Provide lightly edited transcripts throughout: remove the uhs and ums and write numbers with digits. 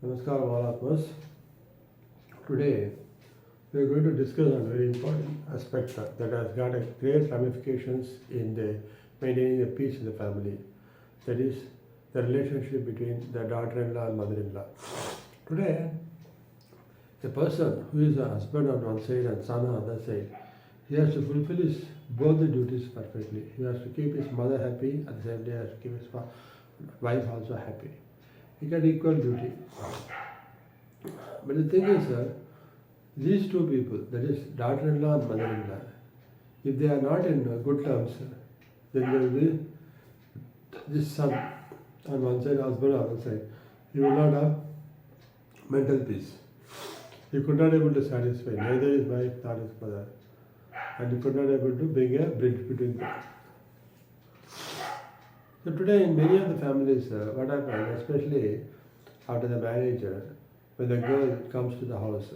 Namaskaram all of us. Today we are going to discuss on a very important aspect that has got a great ramifications in the maintaining the peace in the family. That is the relationship between the daughter-in-law and mother-in-law. Today, a person who is a husband on one side and son on the other side, he has to fulfill his both the duties perfectly. He has to keep his mother happy, at the same time he has to keep his wife also happy. He got equal duty. But the thing is, these two people, that is daughter-in-law and mother-in-law, if they are not in good terms, then there will be this son on one side, husband on the other side. He will not have mental peace. He could not able to satisfy neither his wife nor his mother, and he could not able to bring a bridge between them. So today in many of the families, what happens, especially after the marriage, when the girl comes to the house,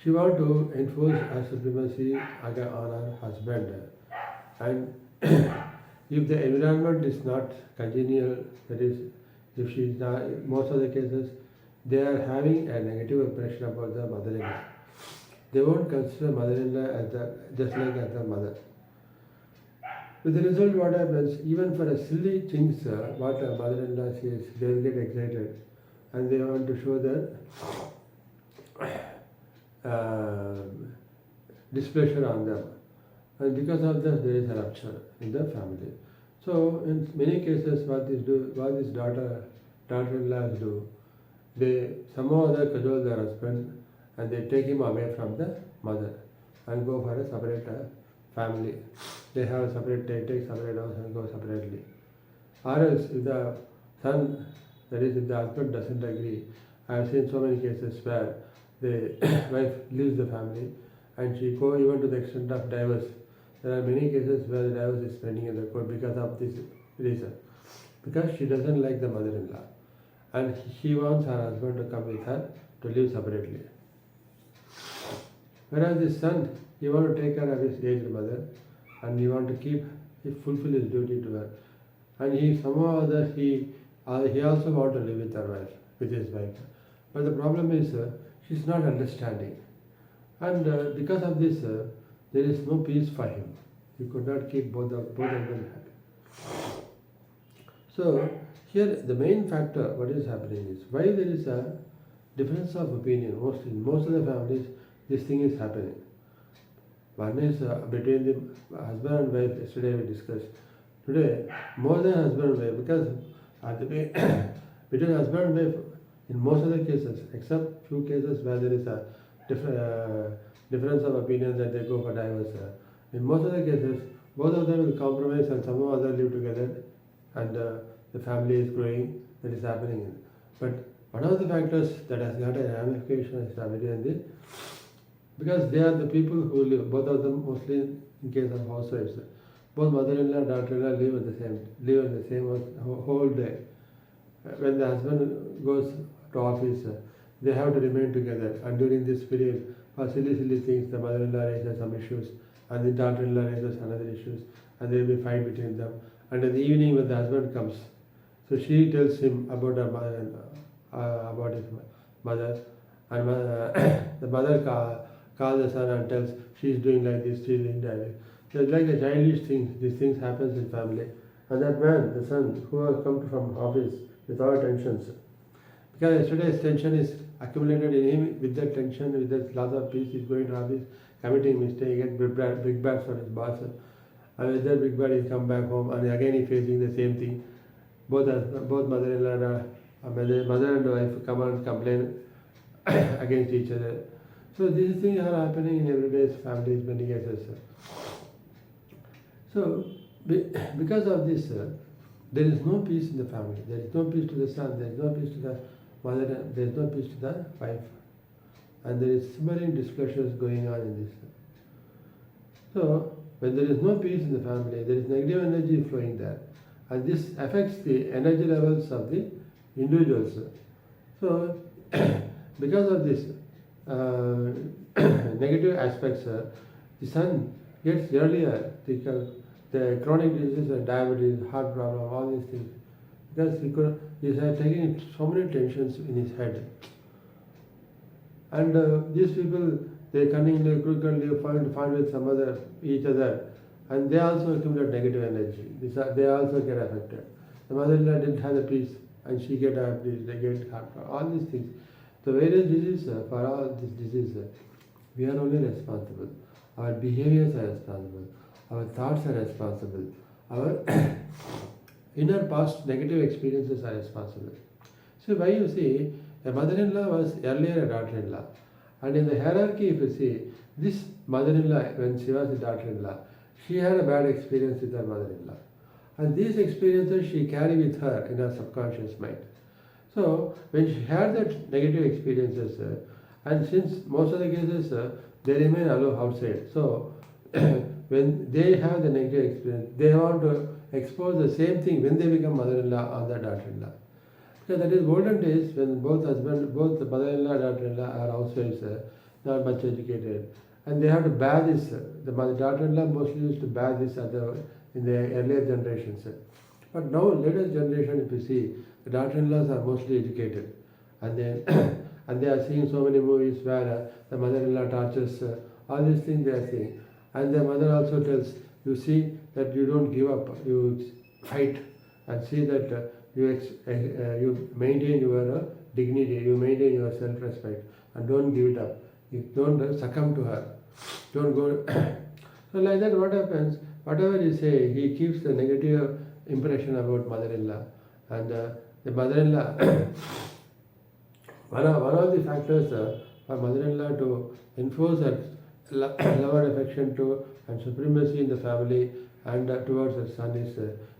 she wants to enforce her supremacy on her husband. And if the environment is not congenial, that is, if she is not, most of the cases, they are having a negative impression about the mother-in-law. They won't consider mother-in-law as just like as the mother. With the result, what happens, even for a silly things, what a mother-in-law says, they will get excited and they want to show their displeasure on them. And because of that, there is a rupture in the family. So, in many cases, what these daughter-in-laws do, they somehow or other cajole their husband and they take him away from the mother and go for a separate family. They have a separate, take separate house and go separately. Or else, if the son, that is, if the husband doesn't agree, I have seen so many cases where the wife leaves the family and she go even to the extent of divorce. There are many cases where the divorce is pending in the court because of this reason. Because she doesn't like the mother-in-law and she wants her husband to come with her to live separately. Whereas the son, he wants to take care of his aged mother and he wants to fulfill his duty to her. And he somehow or other, he also wants to live with his wife. But the problem is, she's not understanding. And because of this, there is no peace for him. He could not keep both of them happy. So, here the main factor, what is happening is, why there is a difference of opinion. In most of the families, this thing is happening. One is between the husband and wife, yesterday we discussed. Today, more than husband and wife, because between husband and wife, in most of the cases, except few cases where there is a difference of opinion that they go for divorce, in most of the cases, both of them will compromise and somehow or other live together and the family is growing, that is happening. But one of the factors that has got a ramification is the because they are the people who live, both of them mostly in case of housewives. Both mother-in-law and daughter-in-law live in the same house whole day. When the husband goes to office, they have to remain together. And during this period, for silly things, the mother-in-law raises some issues, and the daughter-in-law raises another issues, and there will be fight between them. And in the evening, when the husband comes, so she tells him about her mother, about his mother, and the mother calls the son and tells she is doing like this, she is doing that. So it's like a childish thing. These things happens in family, and that man, the son, who has come from office without tensions, because yesterday's tension is accumulated in him. With that tension, with that loss of peace, he's going to office, committing mistake, get big bags from his boss, and with that big bag, he come back home, and again he's facing the same thing. Both mother-in-law, mother and wife come and complain against each other. So these things are happening in everyday's families, many cases. So because of this, there is no peace in the family. There is no peace to the son. There is no peace to the mother. There is no peace to the wife, and there is simmering displeasures going on in this. So when there is no peace in the family, there is negative energy flowing there, and this affects the energy levels of the individuals. So because of this negative aspects, the son gets earlier the chronic diseases, diabetes, heart problem, all these things because he had taken so many tensions in his head. And these people, they cunningly, crookedly find with some other each other, and they also accumulate negative energy. They also get affected. The mother-in-law didn't have the peace, and she get peace. They get heart. All these things. The various diseases, for all these diseases, we are only responsible. Our behaviors are responsible. Our thoughts are responsible. Our inner past negative experiences are responsible. So why you see, a mother-in-law was earlier a daughter-in-law. And in the hierarchy, if you see, this mother-in-law, when she was a daughter-in-law, she had a bad experience with her mother-in-law. And these experiences she carried with her in her subconscious mind. So when she had that negative experiences, and since most of the cases they remain alone outside, so when they have the negative experience, they want to expose the same thing when they become mother-in-law or the daughter-in-law. So that is olden days when both the mother-in-law and daughter-in-law are housewives, not much educated, and they have to bear this. The daughter-in-law mostly used to bear this in the earlier generations. But now, latest generation, if you see, the daughter-in-laws are mostly educated, and then and they are seeing so many movies where the mother-in-law tortures, all these things they are seeing, and the mother also tells, you see that you don't give up, you fight, and see that. You maintain your dignity, you maintain your self-respect, and don't give it up. You don't succumb to her. Don't go. So like that, what happens? Whatever you say, he keeps the negative impression about mother-in-law, and the mother-in-law. one of the factors for mother-in-law to enforce her love and affection to and supremacy in the family and towards her son is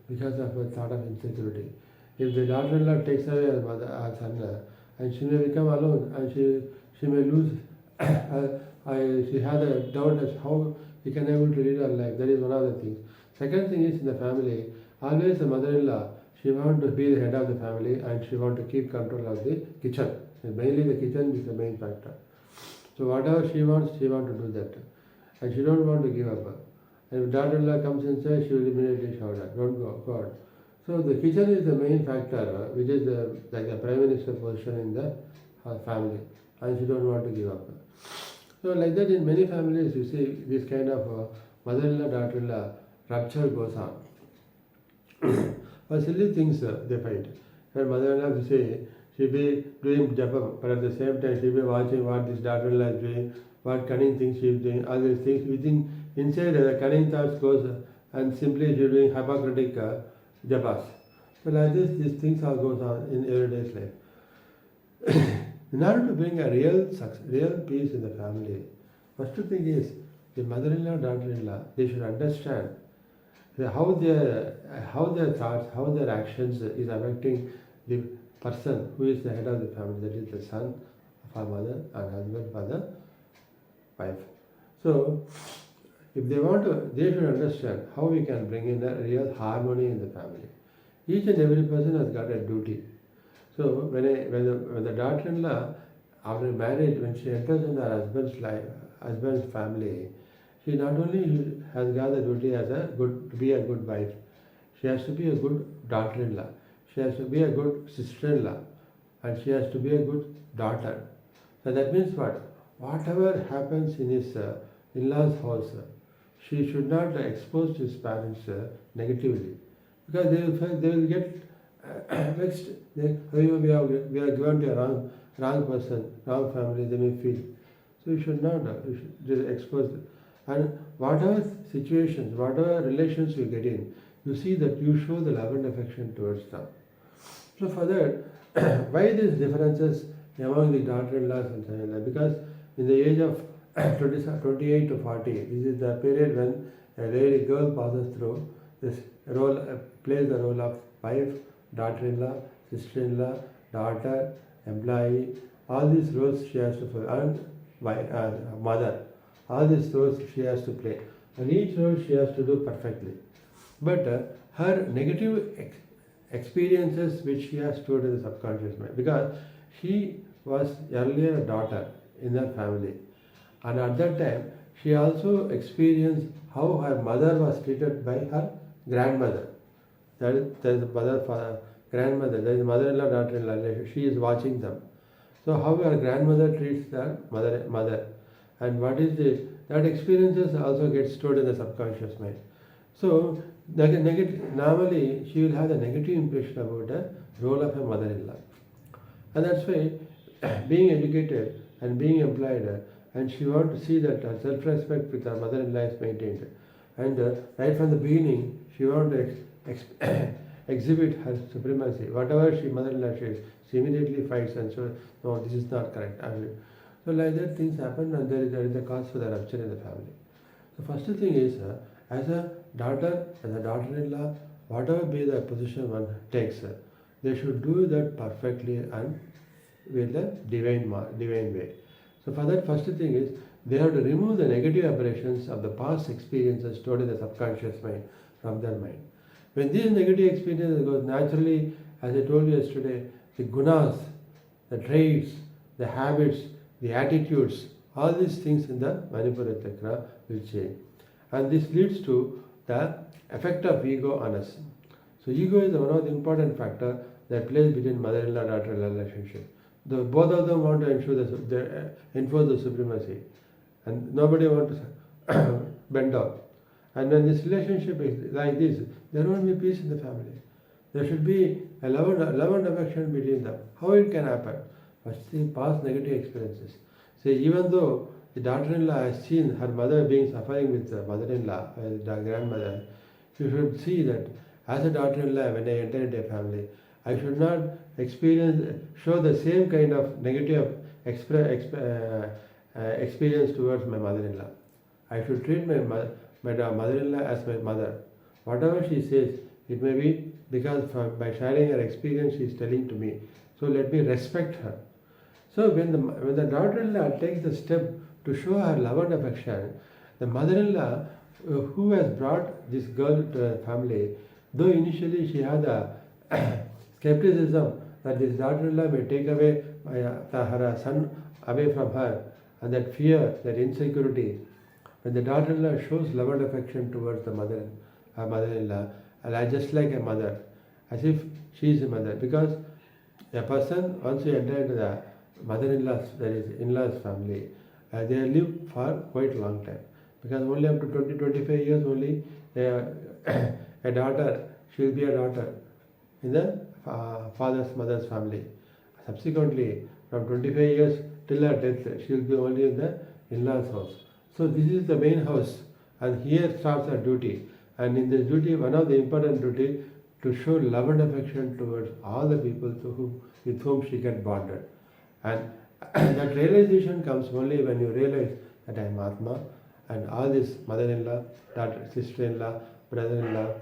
because of a thought of insecurity. If the daughter-in-law takes away her son, and she may become alone, and she may lose, she has a doubt as how she can able to lead her life. That is one of the things. Second thing is in the family, always the mother-in-law, she wants to be the head of the family, and she wants to keep control of the kitchen. And mainly the kitchen is the main factor. So whatever she wants to do that, and she don't want to give up. And if daughter-in-law comes inside, she will immediately shout at, don't go, God. So the kitchen is the main factor, which is like the prime minister position in the family, and she don't want to give up. So like that in many families, you see this kind of mother-in-law, daughter-in-law rupture goes on. For silly things they fight. Her mother-in-law, you say, she'll be doing japam, but at the same time she'll be watching what this daughter-in-law is doing, what cunning things she's doing, all these things. Inside the cunning thoughts goes, and simply she's doing hypocritic japas. So like this, these things all goes on in everyday's life. In order to bring a real peace in the family, first thing is the mother-in-law, daughter-in-law, they should understand how their thoughts, how their actions is affecting the person who is the head of the family, that is the son of our mother and husband for the wife. So if they want to, they should understand how we can bring in a real harmony in the family. Each and every person has got a duty. So when the daughter-in-law, after marriage, when she enters in her husband's family, she not only has got the duty to be a good wife, she has to be a good daughter-in-law, she has to be a good sister-in-law, and she has to be a good daughter. So that means what? Whatever happens in his in-law's house, she should not expose his parents negatively, because they will get vexed. We are given to a wrong person, wrong family, they may feel. So you should not you should just expose them. And whatever situations, whatever relations you get in, you see that you show the love and affection towards them. So for that, why these differences among the daughter-in-laws and son-in-law? Because in the age of 28 to 40, this is the period when a girl passes through this role, plays the role of wife, daughter-in-law, sister-in-law, daughter, employee. All these roles she has to play, and mother. All these roles she has to play, and each role she has to do perfectly. But her negative experiences which she has stored in the subconscious mind, because she was earlier a daughter in her family, and at that time she also experienced how her mother was treated by her grandmother. That is the mother, father, grandmother, there is mother-in-law, daughter-in-law, she is watching them. So how her grandmother treats their mother, and what is that experiences also get stored in the subconscious mind. So normally she will have the negative impression about the role of a mother-in-law, and that's why being educated and being employed, and she wants to see that her self-respect with her mother-in-law is maintained, and right from the beginning she wants to exhibit her supremacy. Whatever she mother-in-law says, she immediately fights and so no, this is not correct. So like that things happen, and there is a cause for the rupture in the family. The first thing is as a daughter-in-law, whatever be the position one takes, they should do that perfectly and with the divine way. So for that, first thing is they have to remove the negative aberrations of the past experiences stored in the subconscious mind from their mind. When these negative experiences go naturally, as I told you yesterday, the gunas, the traits, the habits, the attitudes, all these things in the Manipura Chakra will change. And this leads to the effect of ego on us. So ego is one of the important factor that plays between mother-in-law daughter-in-law relationship. Both of them want to enforce the supremacy, and nobody wants to bend down. And when this relationship is like this, there won't be peace in the family. There should be a love and affection between them. How it can happen? First thing, past negative experiences. So even though the daughter-in-law has seen her mother being suffering with the mother-in-law, the grandmother, you should see that as a daughter-in-law, when I enter into a family, I should not show the same kind of negative experience towards my mother-in-law. I should treat my mother-in-law as my mother. Whatever she says, it may be because by sharing her experience she is telling to me. So let me respect her. So when the daughter-in-law takes the step to show her love and affection, the mother-in-law who has brought this girl to her family, though initially she had a skepticism that this daughter-in-law may take away her son away from her, and that fear, that insecurity, when the daughter-in-law shows love and affection towards her mother-in-law, just like a mother, as if she is a mother, because a person once you enter into the mother-in-law's, that is in-laws family, they live for quite a long time, because only up to 20-25 years only a daughter, she will be a daughter in the mother's family. Subsequently, from 25 years till her death, she will be only in the in-laws house. So this is the main house, and here starts her duty. And in this duty, one of the important duties to show love and affection towards all the people with whom she gets bonded. And that realization comes only when you realize that I am Atma, and all this mother-in-law, daughter, sister-in-law, brother-in-law,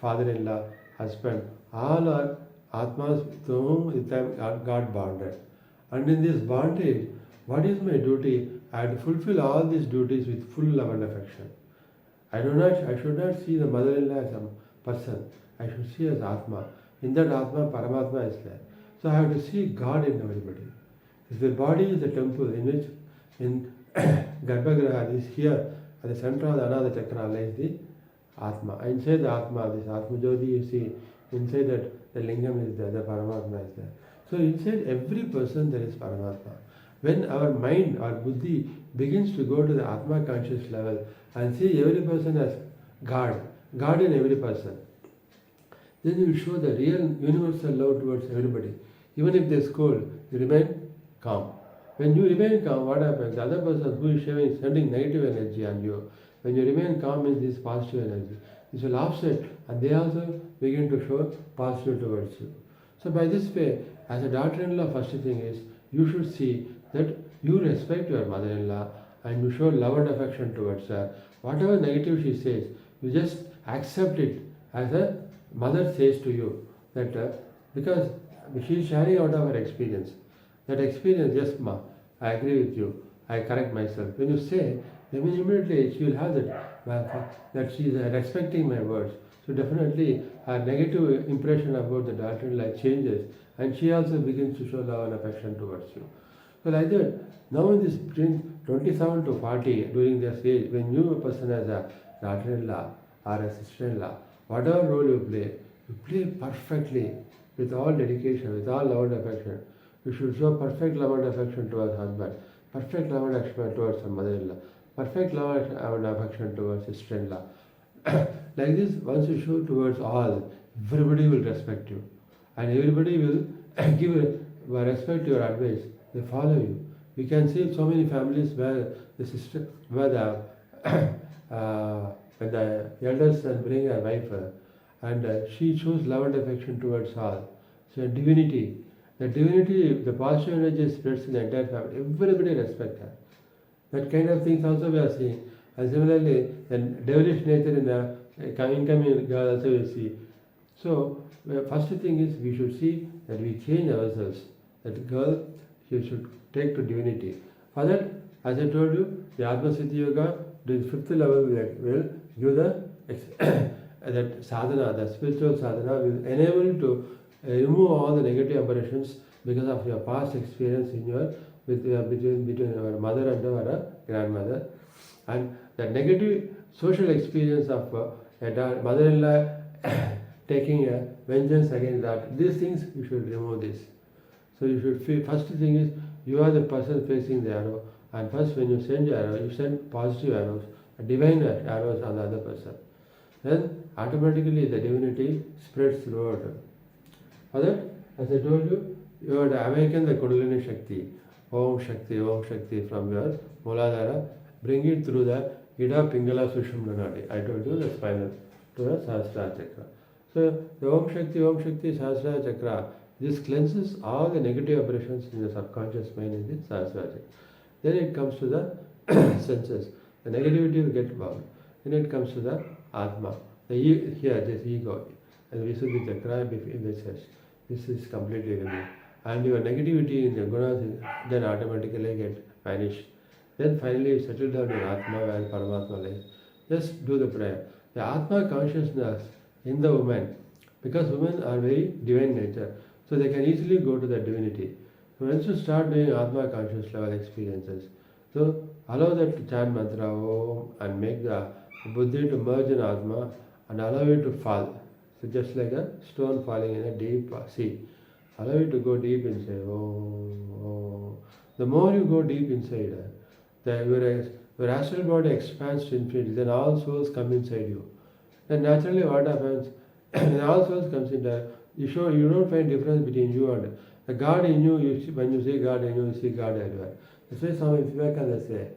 father-in-law, husband, all are Atmas with whom God bonded. And in this bondage, what is my duty? I have to fulfill all these duties with full love and affection. I should not see the mother-in-law as a person. I should see as Atma. In that Atma, Paramatma is there. So I have to see God in everybody. If the body is the temple in which, in Garbhagriha, is here, at the center of the Anada Chakra lies the Atma. Inside the Atma, this Aathmayogyi, you see, inside that the Lingam is there, the Paramatma is there. So inside every person there is Paramatma. When our mind, our buddhi begins to go to the Atma conscious level and see every person as God in every person, then you will show the real universal love towards everybody. Even if they scold, you remain calm. When you remain calm, what happens? The other person who is sending negative energy on you, when you remain calm in this positive energy, this will offset, and they also begin to show positive towards you. So by this way, as a daughter-in-law, first thing is, you should see that you respect your mother-in-law and you show love and affection towards her. Whatever negative she says, you just accept it as a mother says to you, that because she is sharing out of her experience. That experience, yes ma, I agree with you, I correct myself. When you say, then immediately she will have that she is respecting my words. So definitely her negative impression about the daughter-in-law changes, and she also begins to show love and affection towards you. So like that, now in this between 27 to 40, during this age, when you a person has a daughter-in-law or a sister-in-law, whatever role you play perfectly with all dedication, with all love and affection. You should show perfect love and affection towards husband, perfect love and affection towards mother-in-law, perfect love and affection towards sister-in-law. Like this, once you show towards all, everybody will respect you, and everybody will give respect to your advice. They follow you. We can see so many families where the sister, where the when the elders bring a wife, and she shows love and affection towards all. So divinity, the positive energy spreads in the entire family. Everybody respect her. That kind of things also we are seeing. And similarly, the devilish nature in the incoming girl also we see. So first thing is we should see that we change ourselves. That girl, she should take to divinity. For that, as I told you, the Atma-Siddhi Yoga, the 5th level will give the that sadhana, the spiritual sadhana will enable you to remove all the negative aberrations because of your past experience in your between your mother and your grandmother, and the negative social experience of a mother-in-law taking a vengeance against that. These things you should remove this. So you should feel, first thing is you are the person facing the arrow, and first when you send your arrow, you send positive arrows, divine arrows on the other person. Then automatically the divinity spreads throughout. For that, as I told you, you have to awaken the Kundalini Shakti, Om Shakti from your Muladhara, bring it through the Ida Pingala Sushumna Nadi. I told you the spinal to the Sahasrara Chakra. So the Om Shakti Sahasrara Chakra, this cleanses all the negative aberrations in the subconscious mind in the Sahasrara Chakra. Then it comes to the senses. The negativity will get bound. Then it comes to the Atma. This ego. And Visuddhi Chakra in the chest. This is completely removed. And your negativity in the gunas then automatically get vanished. Then finally you settle down in Atma where Paramatma lies. Just do the prayer. The Atma consciousness in the woman, because women are very divine nature, so they can easily go to the divinity. So once you start doing Atma conscious level experiences, so allow that to chant mantra Om and make the buddhi to merge in Atma and allow it to fall. So just like a stone falling in a deep sea. Allow it to go deep inside. Om. The more you go deep inside, your astral body expands to infinity, then all souls come inside you. Then naturally what happens, when all souls comes in there, you don't find difference between you and the God in you. When you see God in you, you see God everywhere. That's why Swami Vivekananda say,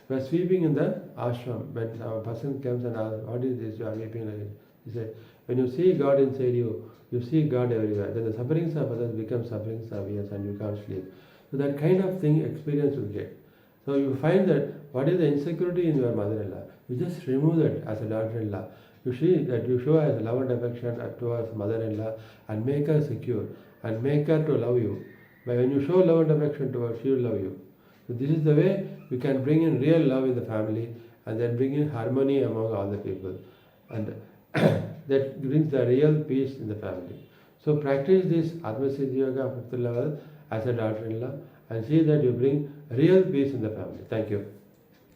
we are sweeping in the ashram. When a person comes and asks, what is this? You are weeping like this. He said, when you see God inside you, you see God everywhere. Then the sufferings of others become sufferings of yours and you can't sleep. So that kind of thing experience you get. So you find that what is the insecurity in your mother-in-law, you just remove that as a daughter-in-law. You see that you show as love and affection towards mother-in-law and make her secure and make her to love you. But when you show love and affection towards, she will love you. So this is the way you can bring in real love in the family and then bring in harmony among all the people. And that brings the real peace in the family. So practice this Atma-Siddhi Yoga 5th level as a daughter-in-law and see that you bring real peace in the family. Thank you.